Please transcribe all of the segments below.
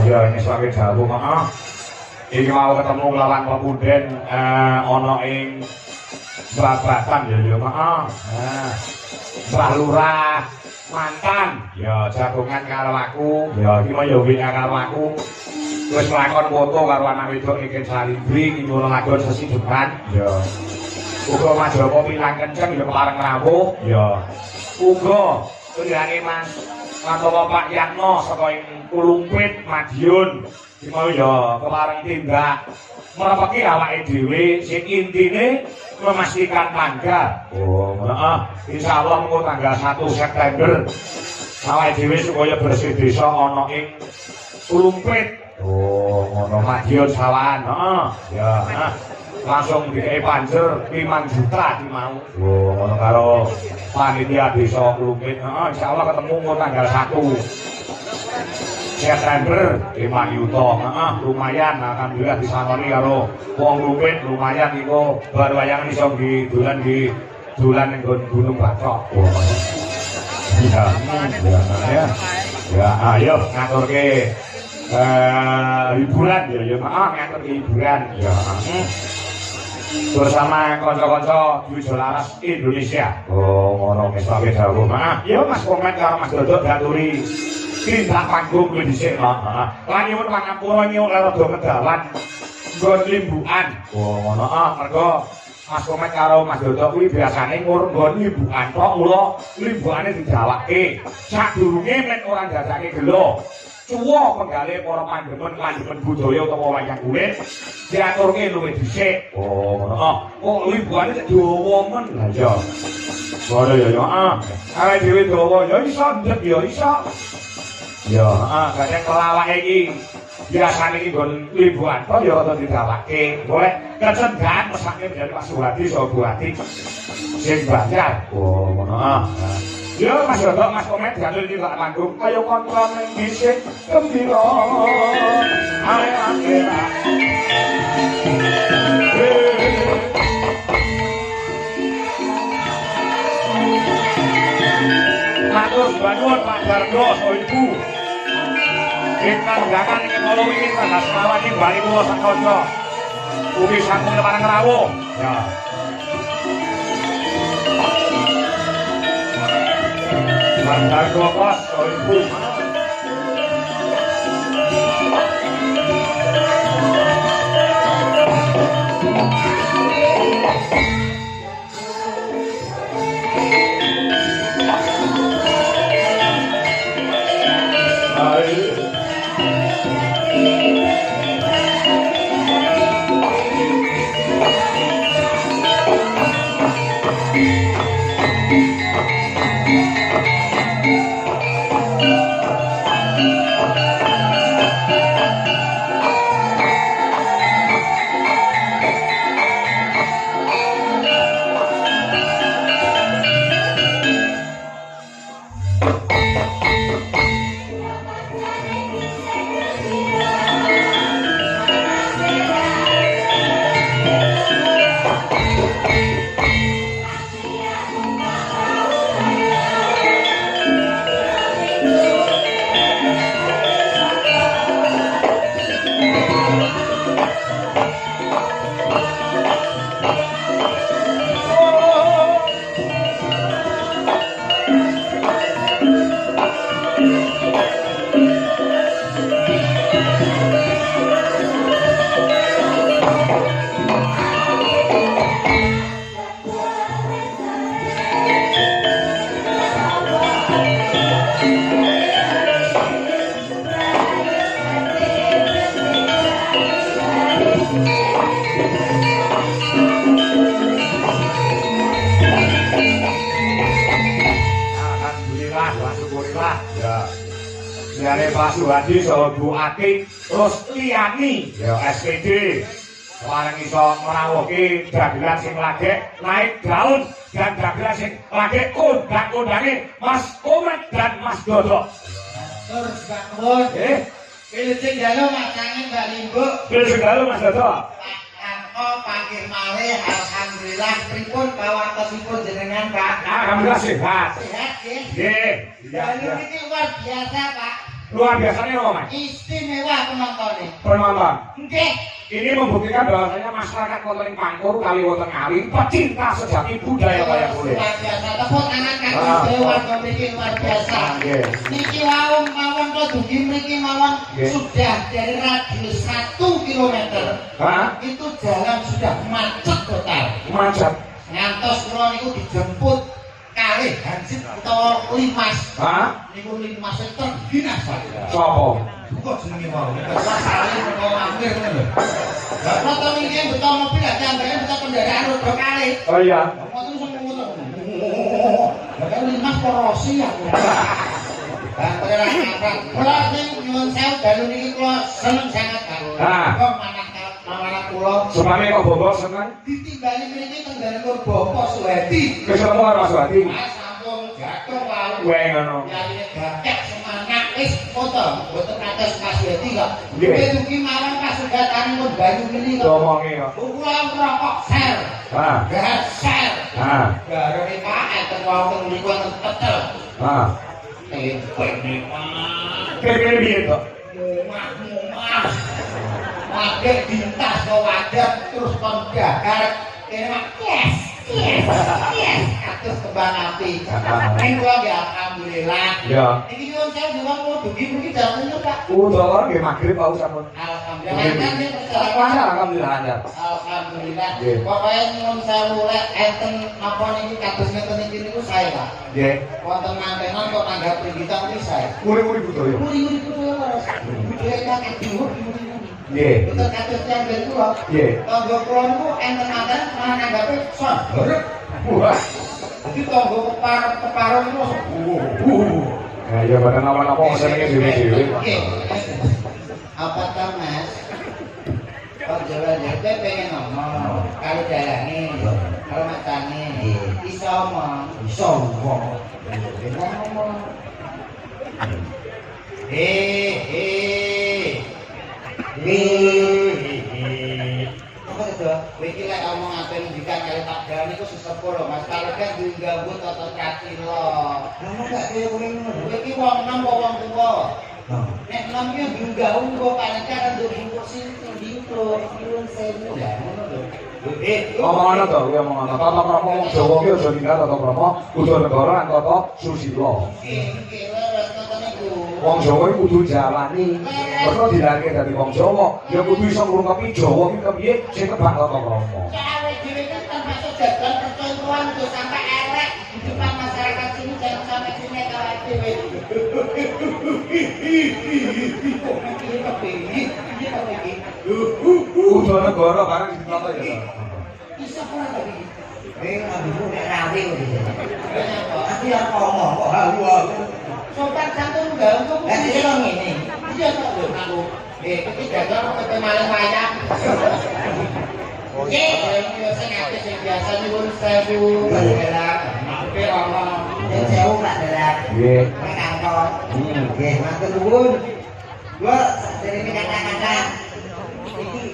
ya ini sebagai dawuh heeh. Iki mau ketemu lawan Pepuden ana ing Babatan ya heeh. Mbah Lurah mantan ya jagongan karo aku ya iki mau ya wingi karo aku wis lakon foto karo anak wedok iki Salibri ngono lakon sesidepan ya uga Majapa pilang kenceng ya kepareng rawuh ya uga pendange Mas Matowo Pak Yatno saka ing Kulumpit Madiun iki mau ya kepareng tindak merepeki awake dhewe sing intine memastikan tanggal. Oh, heeh. Insyaallah mengko tanggal 1 September awake dhewe supaya bersih desa ana ing Kulumpit. Oh, ngono Madiun Sawan. Heeh. Ya, heeh. Langsung dikei panjer 5 juta iki mau. Oh, ngono karo panitia desa Kulumpit. Heeh, insyaallah ketemu mengko tanggal 1 September 5 yuta, lumayan alhamdulillah disangoni karo wong Kulumpit lumayan iku bar wayangan iso dolan ning Gunung Batok. Ya. Ya, ayo ngaturke hiburan ya ngaturke hiburan ya. Bersama kanca-kanca Dwi Jolaras Indonesia. Oh, ngono wis pakai dawuh. Ya Mas komen karo Mas Dodok diaturi. Tindak panggung kuwi dhisik heeh. Lan nyuwun pangapura nyuwun rada kedawan nggon limbukan. Oh ngono mergo Mas Komet karo Mas Dodok kuwi biasane nggon limbukan tok mula limbukane dijawake. Sadurunge men ora dadake gelo. Cuwa penggale para pandhemen budaya utawa wayang kulit diaturke luwih dhisik. Oh ngono. Kok limbukane dawa men. Lah iya. Ngono ya heeh. Awake dhewe dawa ya iso ndek ya iso. Ya, kadang kelawake iki biasane iki nggon limbukan to ya rada digawake. Golek kecendahan mesake dari Pak Suhadi saha Bu Ati sing Banjar. Oh, ngono. Ya Mas Dodok, Mas Komet diatur iki lak manggung kaya kanca ning dhisik gembira. Ae-ae. Matur bangun Pak Dardo saha Ibu. Ingkang jangan ingin ngolong ini tanggal selawan ini balik kula sakojo ugi sanggung leparang rawuh ya Bandar Gopos oh Ibu Jare Pak Suhadi saha Bu Ati terus liyani ya SPD bareng iso ngrawuhke dagelan sing lagek naik daun dan dagelan sing lagek kondang-kondange Mas Komet dan Mas Dodok. Tur sakmon. Pilih sing dalu Mas Kangen Mbak Limbuk. Pilih sing dalu Mas Dodok. Angko panggil malih alhamdulillah pripun pawartosipun jenengan Pak? Alhamdulillah sehat. Sehat nggih. Nggih. Dalu niki luar biasa Pak. Luar biasanya apa Mas? Istimewa. istimewa penontonnya. Penonton. Nggih. Ini membuktikan bahwasanya masyarakat Kota Pangkur kali wonten Ngawi pecinta sejati budaya wayang kulit. Luar biasa. Tepuk tangan kangge warga mriki luar biasa. Niki mawon kok dugi mriki mawon sudah dari radius 1 kilometer. Itu jalan sudah macet total. Macet. Ngantos kula niku dijemput kalih Hansip utawa Limas. Niku Limas terginas Pak. Sopo? Kok jenenge wae. Saleh kok mampir ngono lho. Lah foto iki beto mobil gak jambane beto kendaraan roda kalih. Oh iya. Motor ngono. Lah kan Limas korosi aku. Lah terang abang. Kula sing nyuwun sewu dalu niki kula seneng sangat karo. Kok manah kula. Supane kok bobo seneng? Ditimbali mriki tenggane karo Bapak Suwadi. Wis ketemu karo Mas Wadi. Sampun jatuh wae. Wae ngono. Yaline gakek semangat wis foto, boten kados Mas Wadi kok. Nggih. Dugi mawon pasugatanipun Bayu Mili kok. Ngomongi kok. Ukuran rokok sel. Gas sel. Garane Pak enten wonten niku enten tetel. Pene Pak. Pene piye to? Mah. Wadah dintas kok wadah terus kon dagar. Kene Pak. Yes. Kados kembang api. Niku ya alhamdulillah. Ya. Iki nyuwun sewu diwang kula dugi mriki dalem Pak. Udah nggih magrib Pak sampun. Alhamdulillah. Alhamdulillah. Alhamdulillah. Nggih. Pokoke nyuwun sewu lek enten napa niki kados ngeten iki niku sae Pak. Nggih. Wonten mantenan kok nanggap prigita niki sae. Muri-muri budaya. Muri-muri budaya. Budaya kakek dhuwur. Nggih. Betul kados tiyang ben kula. Nggih. Tangga kula niku enten manten malah nanggape son. Wah. Jadi tangga keparon niku Ya ya badan apa-apa senenge dhewe-dhewe. Apakah Mas? Kok jalan-jalan pengen ngomong kalau jalane, kalau matane iso omong. Ngomong. Apa itu? Iki lek omong ape ngendikan kali tak jalan iku sesepuh lho Mas. Kalau kan diganggu tata caci lho. Kamu gak kaya kowe ngono. Iki wong enom apa wong tuwa? Nek enom ki diganggu kok paling kan nduk kursi ndikro nyuwun sewu lah ngono lho. Omongan to, kuwi omongan. Tata krama wong Jawa ki aja ninggal tata krama kudu negara antara susila. Nggih, leres ngoten niku. Wong Jawa iki kudu jalani. Mergo dilahirke dadi wong Jawa, ya kudu iso ngrungokne Jawa ki kepiye sing kebak tata krama. Cawe dhewe kan termasuk jagal percontohan tuh sampai elek di depan masyarakat sini jangan sampai sini kalau dhewe. Kudu negara bareng ditata ya. Bisa ora tadi? Ambilku nek rawe iki. Aku ya ngomong kok halu. Sopan santun enggak untuk iki ngene. Iya kok lho aku. Iki gagal kok malah wayang. Oke, yo sing akeh sing biasa nyuwun sewu. Dadak, mampir ana. Yen sewu Pak Dadak. Nggih. Kantor. Nggih, matur nuwun. Gua dari kata-kata iki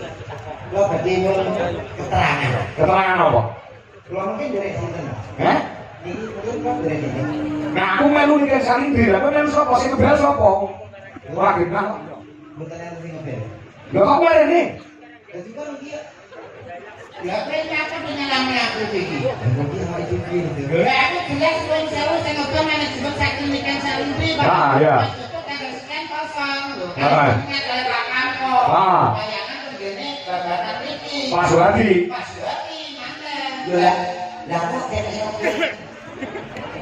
gua badhe nyuwun keterangan. Keterangan apa? Kula mungkin dari sinten? Hah? Niki mungkin kok dari sinten? Nah aku melu ning Salindri, lha melu sapa sing kebel sapa? Ora genah. Mboten enten sing ngebel. Lha kok ngene? Dadi kan iki ya kene aku penyelame aku iki. Mungkin ora iki. Lah aku jelas wong sewu sing ngebel manajemen saklinikan Salindri. Ah, ya. Tanggal sekian kosong lho. Ah. Ingat oleh Pak Kampo. Ah. Bayangan tenggene babatan iki. Pak Suwadi. Pak Suwadi, manten. Lah kok kene ngopi?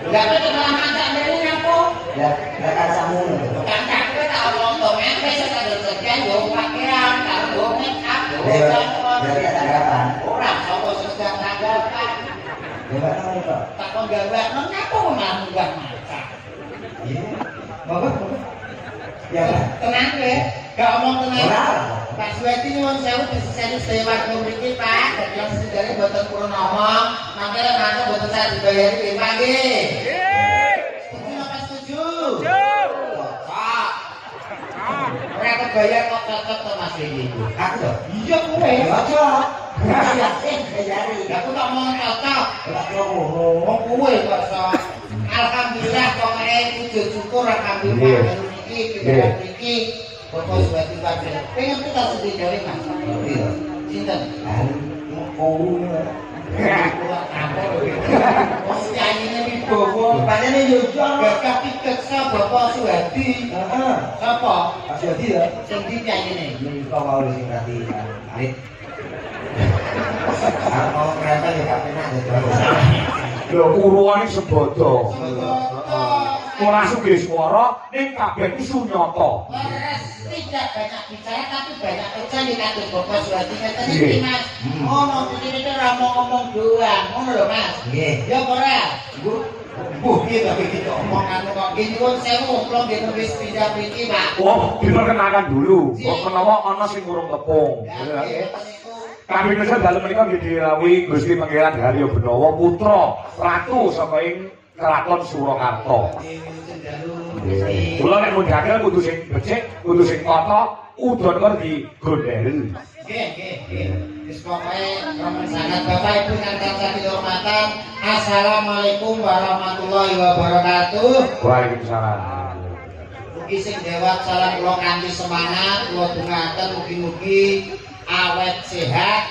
Lah kok malah masak dhewe napa? Lah kancamu ngono. Kan aku tak omong to mente sekadar sekian yo pakaian, karo make up, yo Dari tanggapan. ora sapa sedang tanggapan. Dewa ngono to. Tak kok gawe nang apa malah munggah masak. Iya. Bapak. Ya Pak. Tenang kowe, gak omong tenang. Ora. Pak Suwati nyuwun sewu diseseni sedaya warga mriki Pak, dadi yang sedaya boten purun omong, mangke nanti boten saya dibayari nggih Pak nggih. Setuju apa setuju? Cocok. Ora kebayar kok cocok to Mas iki. Aku to. Iya kowe. Aja. Bayari. Aku tak mau cocok. Ora ngono. Wong kowe kok iso. Alhamdulillah pokoke sujud syukur alhamdulillah Nggih. baru niki kendaraan niki Bapak Suwati kabeh. Pengen kita sedih gawe Mas. Iya. Sinten? Oh. Wong nyanyine Wibowo. Panjane yo jong. Gagah piketsa Bapak Suwadi. Heeh. Sapa? Pak Suwadi ya. Sing ndi nyanyine? Menika mau sing berarti alit. Kalau kereta ya gak penak ya. Lho uruane sebodo. Ora sugih swara ning kabeh iki sunyata. Leres tidak banyak bicara tapi banyak kerja di kados Bapak Suwadi ngeten iki Mas. Ngono iki ora mau ngomong doang, ngono lho Mas. Nggih. Ya ora. Iki tapi kita omongan kok iki nyuwun sewu kula nggih wis pindah mriki Pak. Oh, diperkenalkan dulu. Kok menawa ana sing urung tepung. Kami nusa dalem menika nggih dirawuhi Gusti Pangeran Haryo Benawa putra ratu saka ing Keraton Surakarta. Kula nek mundhaken kudu sing becik, kudu sing tata, udon kok digondheli. Nggih, nggih. Wis pokoke remen sangat Bapak Ibu ingkang tansah dihormatan. Assalamualaikum warahmatullahi wabarakatuh. Waalaikumsalam. Mugi sing dewat salam kula kanthi semangat, kula dongaken mugi-mugi awet sehat.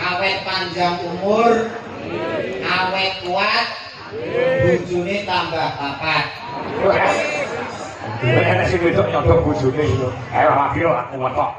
Awet panjang umur. Awet kuat. Bojone tambah papat. Enak sing wedok nyodok bojone lho. Ayo lagi aku wetok.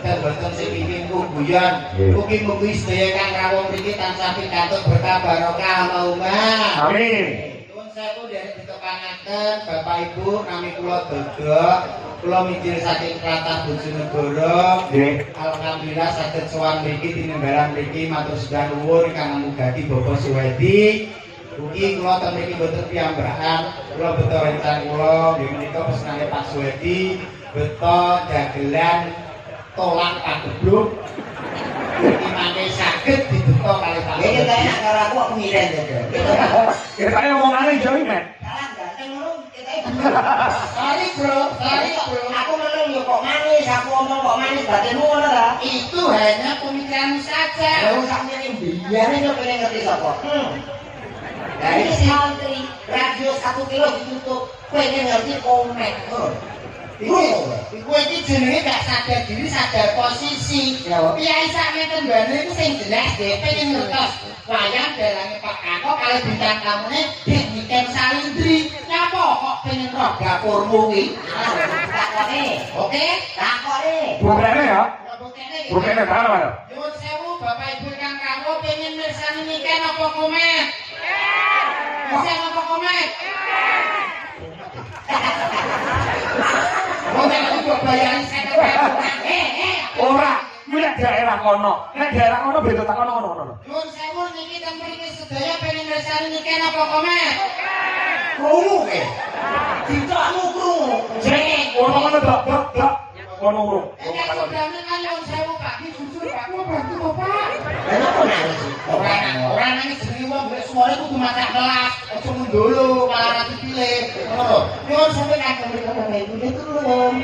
Boten sing pimpin ku guyon. Mugi-mugi sedaya kang rawuh mriki tansah pikantuk berkah barokah Allahumma. Amin. Nuwun sewu dari ditepangaken Bapak Ibu nami kula Dodok. Kula mijil saking Tlatah Bojonegoro. Nggih. Alhamdulillah saged sowan mriki tinembalan mriki matur sedaya nuwun ingkang namugati Bapak Suwedi. Ugi kula ten mriki boten piyambakan, kula beto rencana kula nggih menika pesenane Pak Suwedi, beto dagelan tolak pagebluk. Iki mangke saged dibeto kali Pak Ini Suwedi. kayaknya kalau aku miren ya. Kita omongane jauh men. Salah ganteng ngono kita Sorry bro, sorry bro. aku memang yo kok manis, aku ngomong kok manis batinmu ngono ta? Itu hanya pemikiranmu saja. Ya usah nyari biar ini pengen ngerti sapa. Dari santri radio 1 kilo ditutup, pengen ngerti komen. Iku iki jenenge gak sadar diri, sadar posisi. Piyai sakmene mbane iku sing jelas dhewe pengen ngertos wayang dalange Pak Kako kali bintang tamune Dik Niken Salindri. Nyapa kok pengen roh dapurmu iki? Takone. Oke? Takone. Bukrene ya. Buktine Bukrene bareng ya. Nyuwun sewu Bapak Ibu ingkang rawuh pengen mirsani Niken apa komen? Bisa apa komen? Wong nek kok bayarin 50.000. Ora, kuwi nek daerah kono. Nek daerah kono beda tak kono ngono. Nyuwun sewu niki ten mriki sedaya pengen mirsani Niken apa komen? Krungu ke? Ditokmu krungu. Jeng. Ono ngono dak. Ono urung. Nek sebrane kan nyuwun sewu Pak, iki jujur Pak, kula bantu to Pak. Lah kok nangis? Ora nangis jenenge wong golek sumare kudu masak kelas, aja mundolo malah ra dipilih. Ngono. Nyuwun sampe kagem Bapak Ibu ditulung.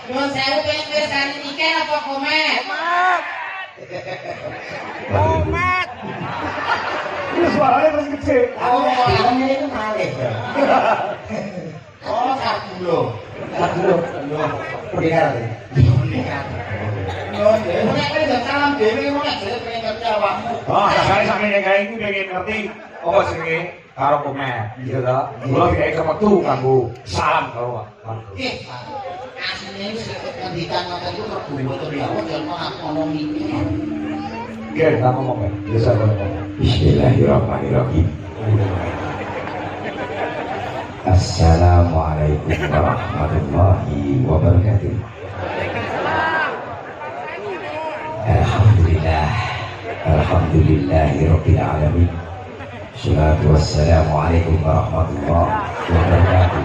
Nyuwun sewu pengen mirsani Niken apa komen? Komat. Ini suaranya masih kecil. Aku ngomong ini malih. Oh, sarbulo. Aduh. Pendengar. Nek wis salam dhewe ngono nek dhewe pengen ngerti awakmu. Oh, sakjane sakjane kae iki pengen ngerti apa jenenge karo komet. Gitu ta. Kula dikai kemetu kanggo salam karo Pak. Nggih, Pak. Asline wis ngendikan ngoten iku mergo to ya ono aku ngomong iki. Nggih, tak ngomong ya. Bisa kok. Bismillahirrahmanirrahim. Assalamualaikum warahmatullahi wabarakatuh. Alhamdulillahirabbil alamin. Shalatu wassalamu alaikum warahmatullahi wabarakatuh.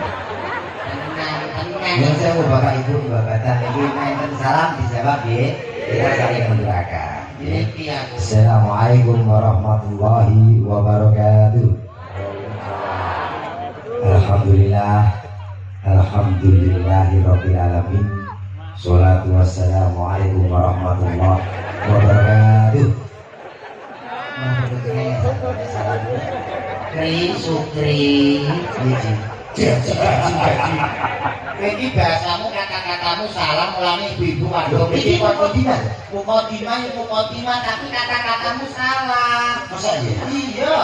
Yang saya mau Bapak Ibu Bapak ini mainkan salam dijawab ya. Kita saling mendoakan. Iki aku. Assalamualaikum warahmatullahi wabarakatuh. Alhamdulillahirabbil alamin. Shalatu wassalamu alaikum warahmatullahi wabarakatuh. Kri Sukri. Iki bahasamu kata-katamu salah mulane ibu-ibu waduh. Iki mukadimah. Mukadimah tapi kata-katamu salah. Masa iya? Iya.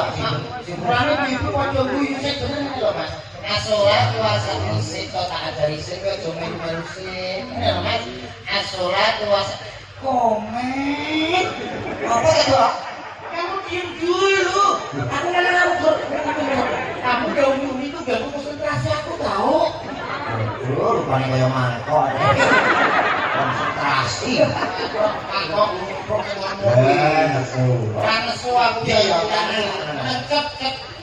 Mulane ibu waduh guyu sing bener lho Mas. Asolat puasa musik kok tak ajari sing aja melu sing. Bener Mas. Asolat puasa komen. Apa itu? Kamu diam dulu. Aku kan ngambur. Kamu dahulu itu ganggu konsentrasi aku tahu. Bro, rupanya kaya mangkok. Konsentrasi. Aku ngomong Nesu. orang nesu aku ya cep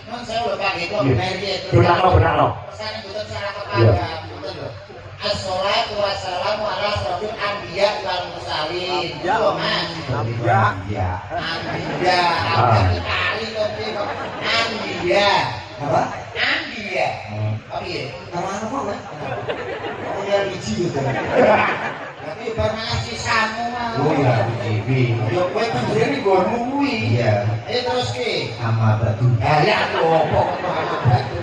men saya udah pakai kok meri itu Benar lo. pesan butuh cara kepada betul lho. Assalatu wassalamu ala asrofil anbiya wal mursalin. Iya Mas. Iya. Anbiya. Apa kali kok anbiya. Apa? Anbiya. Apa ya? Nama apa, Mas? Oh, ya biji gitu. Tapi bermakna samu mah. Oh ya, biji. Yo kowe penjene nggonmu kuwi. Iya. Terus ki. Sama batu. Ya opo kok sama batu.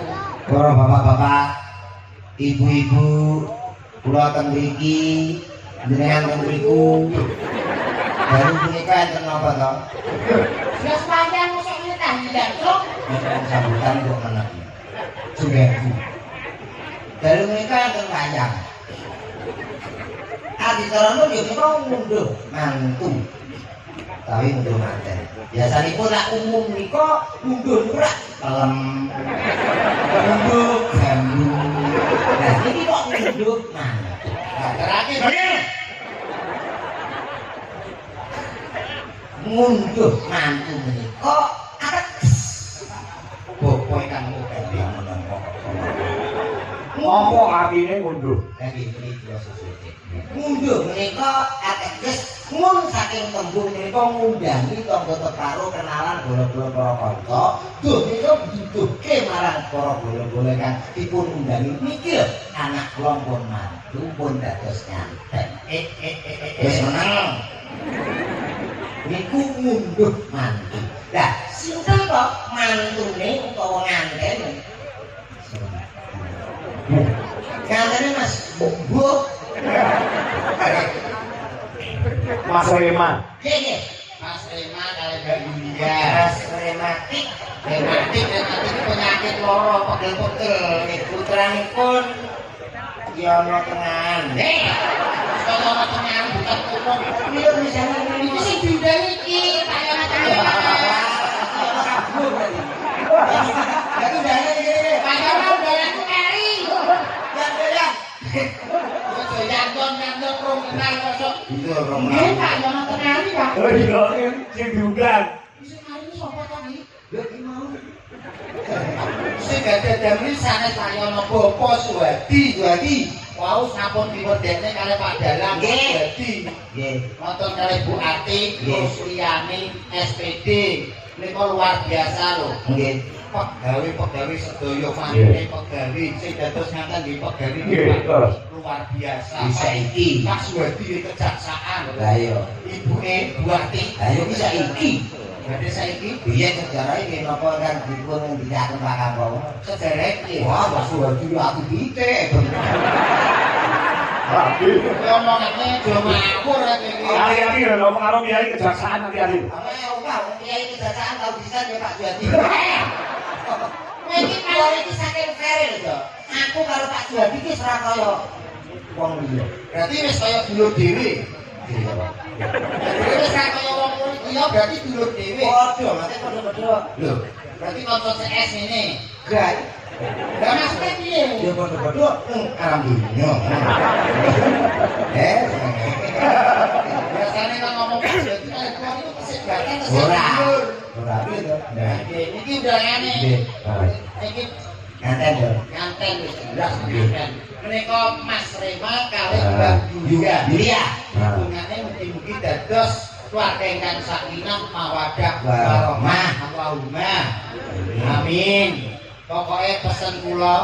Para bapak-bapak, ibu-ibu, kula teng mriki, jenengan teng mriku. Baru menikah enten napa to? Wis panjang mosok ngene tahlilan, Truk. Sambutan kok menek. Sugehu. Baru menikah enten panjang. Adicarane yo kita ngunduh mantu. Tapi ngunduh manten. Biasanipun lak umum nika ngunduh ora kelem. Ngunduh gambung. Nah, iki kok ngunduh mantu. Nah, terakhir begini. Ngunduh mantu menika ateges. Bopo ingkang mugi menapa. Apa artine ngunduh? Lagi iki kula susuke. Ngunduh menika ateges mun saking tembung menika ngundangi tangga teparo kenalan bola-bola para kanca. Duh menika diduduhke marang para bola-bola kang dipun undangi niki lho anak kula pun mantu pun dados nganten. Wis meneng. Niku ngunduh mantu. Lah sinten kok mantune utawa nganten? Ngantene Mas Bubuk. Mas Rema. Nggih. Mas Rema kali Mbak Yulia. Mas rematik. Rematik penyakit loro pegel-pegel. Putranipun Yono Tengan. Kalau ana tenang bukan umum. Iya misalnya Iki sing diundang iki, Pak Yono Tengan. Jadi dana ini. Pak Yono undang aku kari. Ya. Ojo yanton rong kenal kosok. Itu Nggih, Romawi. Pak Yono Tengan iki, Pak. Oh iya, sing diundang. Sing mari sapa tadi? Lha iki mau. Sing gak damri sanes Pak Yono Bapak Suwadi. Wau sampun diwedekne kali Pak Dalang Suwadi. Nggih. Nonton kali Bu Ati, terus liyane SPD. Niku luar biasa lho. Nggih. Pegawai sedaya mantune pegawai sing dados ngaten nggih pegawai luar biasa. Bisa iki. Pak Suwadi kejaksaan. Lah iya. Ibuke Bu Ati. Lah iya bisa iki. Berarti saiki Biyen sejarah iki napa kan dipun ngendikaken Pak Kapol. sederek iki. Wah, Mas Suwadi aku pitik. Rapi. Ngomongane do mawur iki. Hari-hari lho ngomong karo kiai kejaksaan nanti-hari. Kiai kejaksaan tau bisa ya Pak Suwadi. Kowe iki Kalau iki saking fair lho. Aku karo Pak Suwadi iki ora kaya wong liya. berarti wis kaya dulur dhewe. Dhewe wis kaya wong liya berarti dulur dhewe. Padha, mate padha-padha. Lho, Berarti kanca CS ini. gak Lah maksudnya piye? ya padha-padha alam dunya. Biasane kan ngomong jadi kan keluar itu kesebatan Ora. dulur. Ora gitu. Nah, Iki udah aneh. nggih. Iki Nganten yo. nganten wis jelas nganten. Menika Mas Rema kali Mbak Yulia. Yulia. Hubungannya mugi-mugi dados keluarga ingkang sakinah mawaddah Warahmah. warahmah. Allahumma. Amin. Pokoknya pesen kula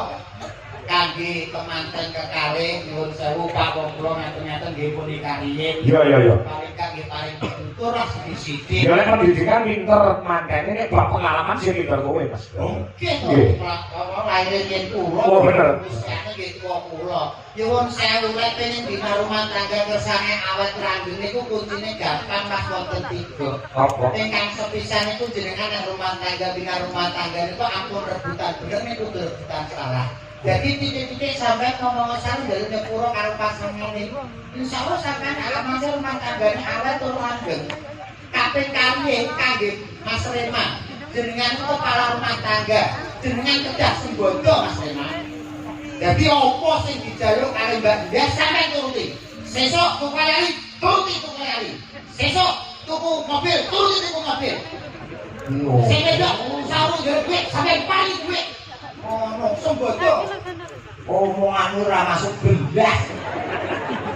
kangge kangge kemanten kekalih nyuwun sewu Pak wong kula ngaten-ngaten nggih pun ikariyin. Iya. Paling kangge paling pitutur sithik-sithik. Ya nek pendidikan pinter mantene nek bab pengalaman sing pinter kowe Mas. Mungkin Nggih. apa laire yen kula. Oh, bener. Usiane nggih tuwa kula. Nyuwun sewu lek pengen dina rumah tangga kersane awet langgeng niku kuncine gampang Mas wonten 3. Apa? Ingkang sepisan itu jenengan yang rumah tangga bina rumah tangga itu ampun rebutan bener niku rebutan salah. Jadi titik-titik sampai ngomong salah dari nyepuro karo pasangan ini. Insya Allah sampai alamatnya rumah tangganya awet tur langgeng. Kaping kali kangge Mas Rema. Jenengan itu kepala rumah tangga. Jenengan kedah sembodo Mas Rema. Jadi opo sing dijaluk kali Mbak Dia sampai turuti. Sesuk tuku kali turuti tuku kali. Sesuk tuku mobil turuti tuku mobil. Sing wedok saru njaluk duit sampai paling duit. Ono sembodo. Omonganmu ora masuk belas.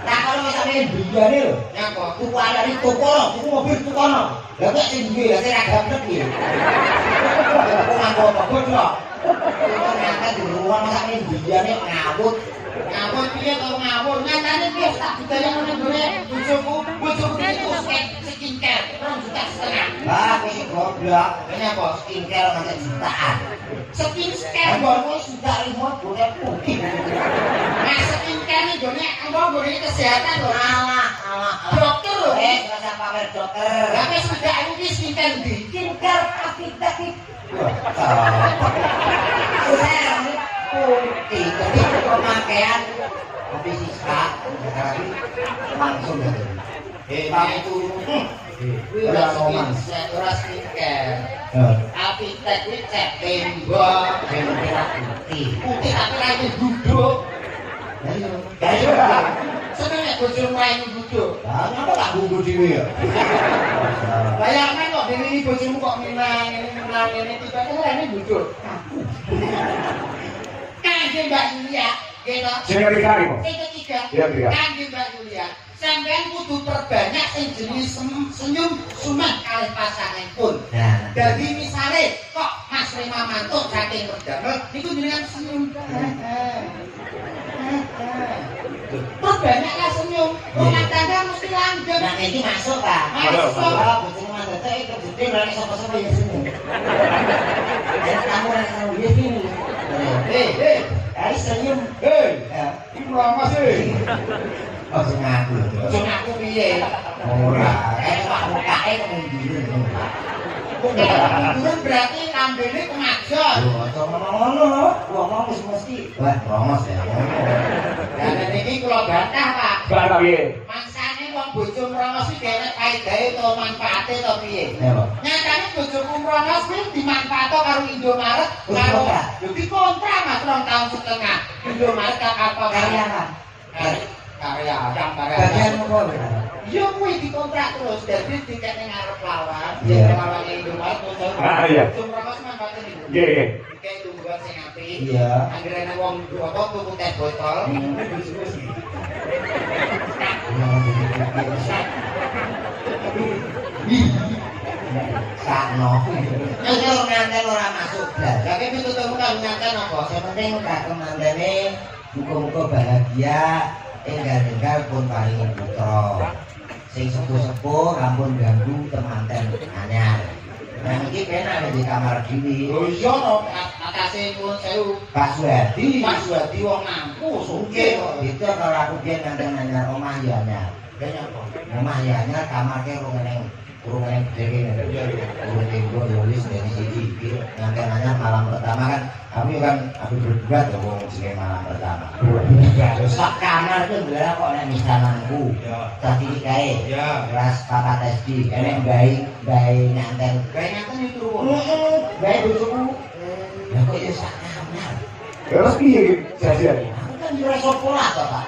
Nah kalau misalnya biyane lho, Nyapa? tuku alane tuku mobil tuku ono. Lah kok sing duwe lah sing ra gapet piye? Kok nganggo apa kok? Kok nyata di ruang masane biyane ngawut. Ngawur piye to ngawur? Nyatane piye tak budaya ngene gone bojoku itu skincare 2,5 juta. Lah kowe sing goblok. Nyapa? Skincare nganti jutaan. Skincare Kowe sudah remote boleh putih. Nah, skincare iki gone gone kesehatan lho. Alah. Dokter lho. Rasa pamer dokter. Lah wis sudah iki skincare ndi? Skincare aktif. Putih, tapi pemakaian kopi sisa langsung gitu. Tapi itu Ora skincare. Apitek iki cek tembok, merah putih. putih tapi ra duduk. Ayo, Seneng nek bojomu ae duduk. lah kenapa tak bungkus dhewe ya? Bayangkan kok dene iki bojomu kok minang ngene tiba-tiba ini duduk. Kangge Mbak Julia, gitu. Sing ketiga iki. Sing ketiga, Iya, tiga. kangge Mbak Julia, sampean kudu perbanyak sing jenis senyum sumet kalih pasangan pun. Nah, Jadi misalnya kok Mas Rema mantuk saking berdamel, niku jenengan senyum. Perbanyaklah senyum, rumah tangga mesti langgeng. nah ini masuk Pak. Masuk. Kalau bojone Mas Dete itu gede berani sapa-sapa ya senyum. Dan kamu yang dia gini. Hari senyum. Ya. Lama sih. Oh, sing aku. Jeng aku piye? Ora, Pak mukake kok ngiru. Bukan berarti lambene kemajon. Lho, aja ngomong ngono. Ngomong wis mesti. Wah, rongos ya. Dan ini kula bantah, Pak. Bantah piye? Mangsane wong bojo mrongos iki dhewe faedahe utawa manfaate to piye? Ya, Pak. Nyatane bojoku mrongos kuwi dimanfaatno karo Indomaret karo yo dikontrak Mas 2 tahun setengah. Indomaret apa Karya apa? karya Bagian apa? Iya kuwi dikontrak terus dadi tiket ning ngarep lawan, Iya. lawannya Indomaret terus. Ah, iya. Bojo mrongos manfaate niku. Nggih. Kayak tungguan sing apik. Iya. Anggere wong apa tuku teh botol. Sakno. Itu nganten ora masuk blas. Tapi pituturmu karo nyanten apa? Yang penting tak kemandane muga-muga bahagia enggal-enggal pun paling putra. Sing sepuh-sepuh rampun ganggu temanten anyar. Nah iki penak di kamar dhewe. Oh iya no, atase nyuwun sewu. Pak Suwadi. Mas Wadi wong mampu sugih kok. Itu kalau aku biyen nganten anyar omah ya anyar. Kaya apa? Omah ya anyar kamarke urung gede urung tembok ya wis dari siji nganten anyar malam pertama kan aku berdua tuh wong jenenge malam pertama. Terus sak kamar itu ndelok kok nek misananku. Tadi kae. Ya. Kelas 4 SD. Enek bayi nganten. Kaya nyanten itu ruwun. Bayi bojoku. Lah kok ya sak kamar. Terus piye iki jadian? Aku kan yo ora sekolah to, Pak.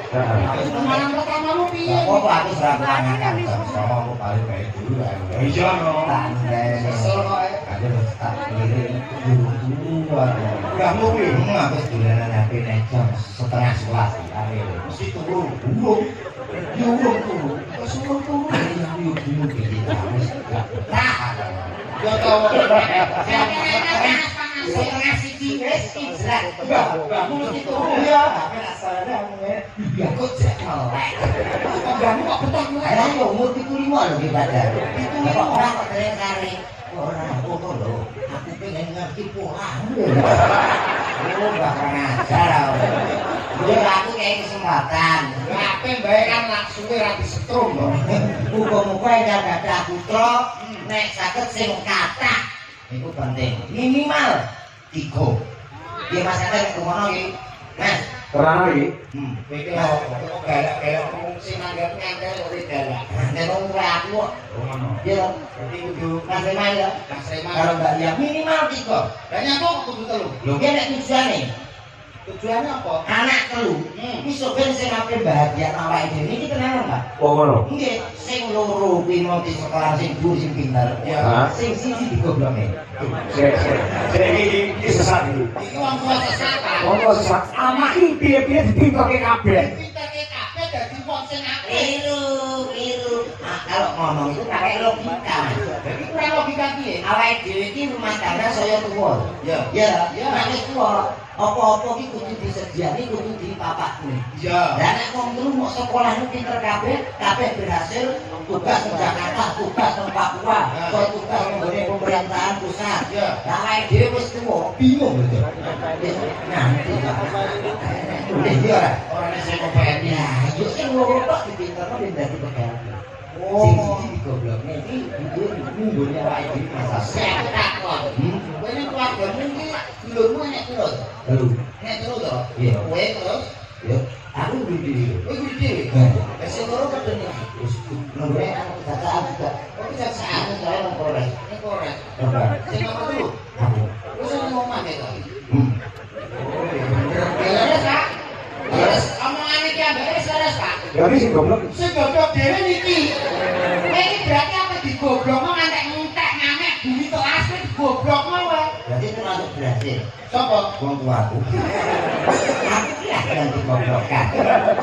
Malam pertamamu piye? Kok aku serang tangan sama aku paling baik dulu ya. Iya no. Tangga. Kesel kok. Aku wis tak kirim dulu. Udah mluwi. Aku dolanan HP nek jam setengah 11 hari. Mesti turu. Burung. Yo turu. Wis turu. Yo bingung iki. Wis gak tahan. Yo to. Panas-panas setengah siji wis ijrah. Mbah mulut itu. Iya, apa asalnya ngene. Ya kok jek melek. Mbahmu kok betah mulai. Lah yo umur 75 lho ki padahal. Kok ora kok kare. Ora ngono lho. Aku pengen ngerti pola. Oh, Mbah ngajar. Jadi aku kayak kesempatan. Apa bae kan laksuwe ra disetrum lho. Muga-muga yang gadah putra nek saged sing kathah niku penting. Minimal 3. Dia masakan kumono iki. Mas, Terang iki. Iki kok galak-galak ngomong sing nanggap ngantel ora galak. nek wong ora aku kok. Oh ngono. Ya, Berarti kudu Mas Reman ya. Mas Reman. Kalau Mbak Lia minimal 3. Lah nyapa kudu telu. Lho ki nek tujuane Tujuannya apa? anak telu. Iso ben sing ape bahagia awake dhewe iki tenan, Mbak. Oh ngono. Nggih, sing loro kuwi mau di sekolah sing dhuwur sing pinter. Ya. Sing siji digobloke. Sik iki sesat iki. Iki wong tua sesatan. Ono sesat. Anak iki piye-piye dipintoke kabeh. Pinterke kabeh dadi wong sing apik. Keliru. Nah, kalau ngomong itu pakai logika. Jadi kurang logika piye? Awake dhewe iki rumah tangga saya tuwa. Ya. Ya, Ya. nek wis tuwa, apa-apa iki kudu disediani kudu dipapakne. Ya. Lah nek wong telu mau sekolah nu pinter kabeh berhasil tugas ke Jakarta, tugas ke Papua, kok tugas nggone pemerintahan pusat. Ya. Lah awake dhewe wis tuwa, bingung gitu. Nanti Iya ora. Orang sing kepen. Ya, yo sing loro tok dipinterno ben dadi pegawai. Oh. Sing siji digoblokne iki nggone awake dhewe masalah. Saya takon. Kowe ning keluargamu iki dulurmu enek piro? Lalu, Enek telu to? Iya. Kowe terus yo aku berdiri. kowe kudu dhewe. Lah sing loro kadene iki. Terus nunggu aku cacaan juga. Kok bisa saat Aku saya nang Polres. ning Polres. Coba. Sing nomor telu. Aku. Wis ana ngomong to. Hmm. Beres, Pak. Beres omongane ki ambek wis beres, Pak. Jadi sing goblok. Sing goblok dhewe niki. Kowe iki berarti apa digoblokno ngantek entek ngamek bumi telas kowe digoblokno wae. Berarti termasuk berhasil. Sopo? Wong tuaku. Aku kira yang digoblokkan.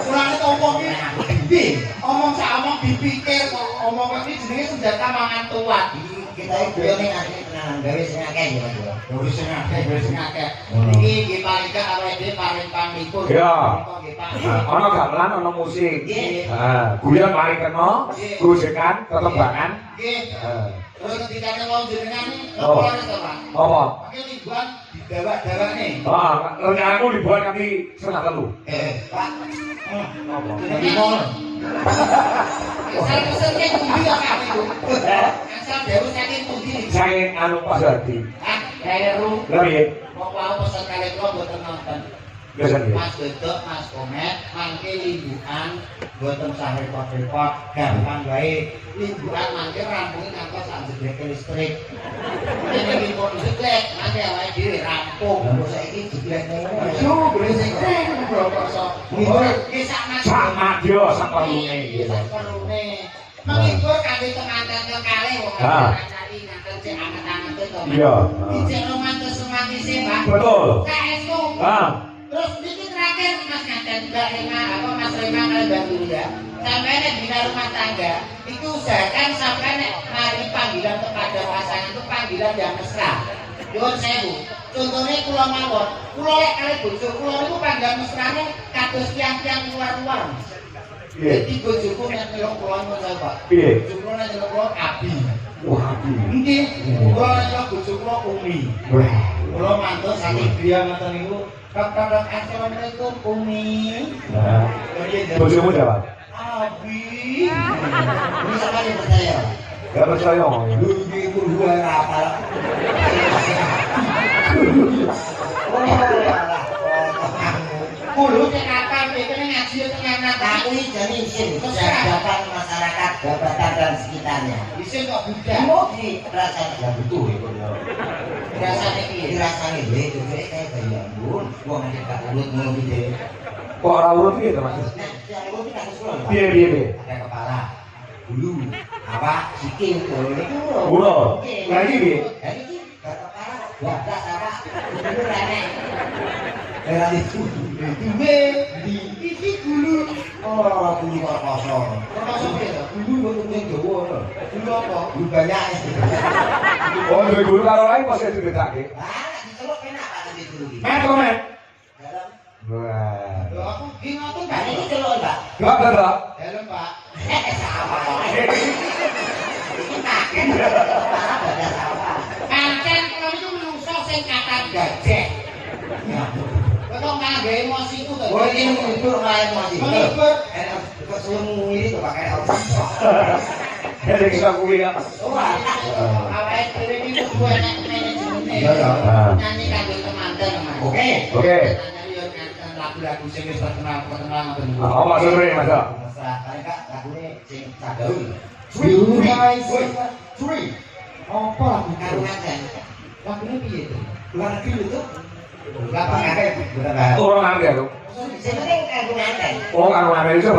Kurang omong iki. Aku gede. Omong sak omong dipikir kok omong iki jenenge senjata mangan tuan. Kita itu ning asli tenanan gawe sing akeh ya, Mas. Wis sing akeh, wis sing akeh. Hmm. Iki nggih paling gak awake dhewe paling pamipun. Ya. Nggih, Pak. Ono gamelan, ono musik. Nggih. Guyon mari kena, gojekan, tetembangan. Nggih. Terus ketika wong jenengan Oh. apa to, Pak? Apa? Pakai liburan didawak-dawakne. Rencanaku liburan nanti setengah telu. Pak. Apa? Jadi ngono. Saya pesennya pundi ya Pak itu? Asal dewe saking pundi? Saking anu Pak Sardi. Ah, kleru. Lah piye? Kok wae pesen kali kula mboten nonton. Biasa piye? Mas Wedok, Mas Komet, mangke limbukan mboten sah repot-repot, gampang wae. Limbukan mangke rampung ngantos sak jebreke listrik. Nek limbuk jebrek, mangke awake dhewe rampung. Lah kok saiki jeblekne ngono. Yo, berisik kok sok. Iki sak mas. Sak madya sak perlune. Iya, sak perlune. Menghibur kangge temanten kekalih wong Ah. cari nganten cek anget-anget to. Iya. Dicek romantis romantis Mbak. Betul. Saestu. Terus ini terakhir Mas Nganten Mbak Rema apa Mas Rema kalian bantu ya. Sampai nek bina rumah tangga itu usahakan sampai nek mari panggilan kepada pasangan itu panggilan yang mesra. Nyuwun sewu. Contohnya kula mawon, kula lek kali bojo kula niku panggilan mesrane kados tiang-tiang luar-luar. Piye? Jadi bojoku nek nyeluk kula nyuwun sewu Pak. Piye? Bojo kula nek nyeluk kula abi. Wah, piye? Nggih, kula nek nyeluk bojo kula umi. Wah. Kula mantuk saking griya ngoten niku. Kak, assalamualaikum umi. Nah, bojomu jawab. Abi. Ini sama yang percaya. Gak percaya ngomongnya. Lu iki kudu wae apal. Oh, alah. Kulo cek kapan iki ngaji tenan Aku ini jadi isin jabatan masyarakat, jabatan dan sekitarnya. Isin kok budak. Mau dirasani ya betul itu ya. Dirasani piye? Dirasani itu kayak ya ampun, gua nggak tak urut ngono gitu. Kok ora urut gitu, Mas? Nah, yang urut ini kasus sekolah. Piye piye piye? Ada kepala, bulu, apa, sikil, bulu itu. Bulu. Lah iki piye? Jadi ini ada kepala, wadah apa, bulu rene. Era itu, Duwe di iki gulu. oh bulu kok kosong. Termasuk piye to? Bulu untuk yang Jawa, Gulu apa? bulu banyak. Oh, duwe guru karo lain kok saya diberitake. Ah, diceluk Met kok met. Dalam. Wah. Lho aku ki ngoten Kan Pak. iki celuk, Pak. Gak ada. Helm Pak. Sama. Iki kaget. Parah badan sama. Pancen kula niku menungso sing kata gajah. Kok ngangge emosiku to. Oh, ini menghibur rakyat masih. Menghibur. Kok suruh ngiri tuh pakai apa? Jadi kita kuwi ya. Wah. Awake dhewe iki kudu enak manajemen. Iya, iya. Nyanyi kanggo temanten, Mas. Oke. Oke. Nyanyi yo nyanyi lagu-lagu sing wis terkenal ngoten niku. Apa maksudnya Mas? Mesra kali Kak lagune sing Sagaul. You guys, three. Apa lagu Karungan kan. Lagune piye to? Luar negeri itu. Lagu Bukan Orang ngerti aku. Sing penting karungan kan. Oh, karo ngene iso